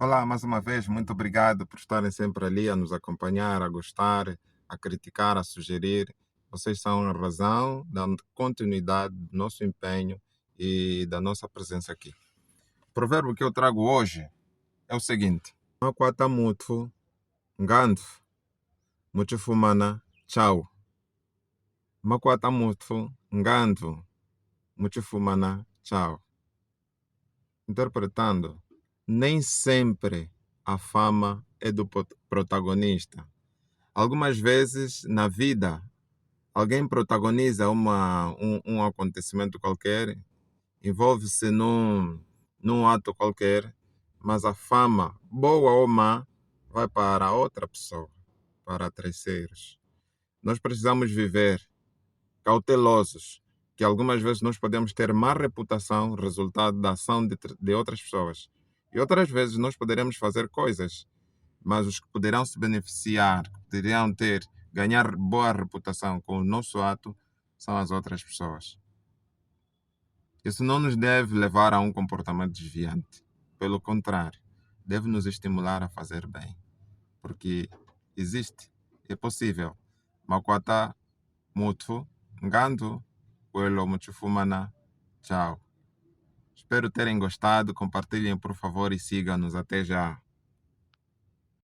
Olá, mais uma vez, muito obrigado por estarem sempre ali a nos acompanhar, a gostar, a criticar, a sugerir. Vocês são a razão da continuidade do nosso empenho e da nossa presença aqui. O provérbio que eu trago hoje é o seguinte: Makwata mutfu, ngandfu, muchifumana, tchau. Makwata mutfu, ngandfu, muchifumana, tchau. Interpretando, nem sempre a fama é do protagonista. Algumas vezes na vida, alguém protagoniza um acontecimento qualquer, envolve-se num ato qualquer, mas a fama, boa ou má, vai para outra pessoa, para terceiros. Nós precisamos viver cautelosos, que algumas vezes nós podemos ter má reputação, resultado da ação de outras pessoas. E outras vezes nós poderemos fazer coisas, mas os que poderão se beneficiar, que poderão ganhar boa reputação com o nosso ato, são as outras pessoas. Isso não nos deve levar a um comportamento desviante. Pelo contrário, deve nos estimular a fazer bem. Porque existe, é possível. Makwata mutu, ngando, uelo muchufumana. Tchau. Espero terem gostado. Compartilhem, por favor, e sigam-nos. Até já.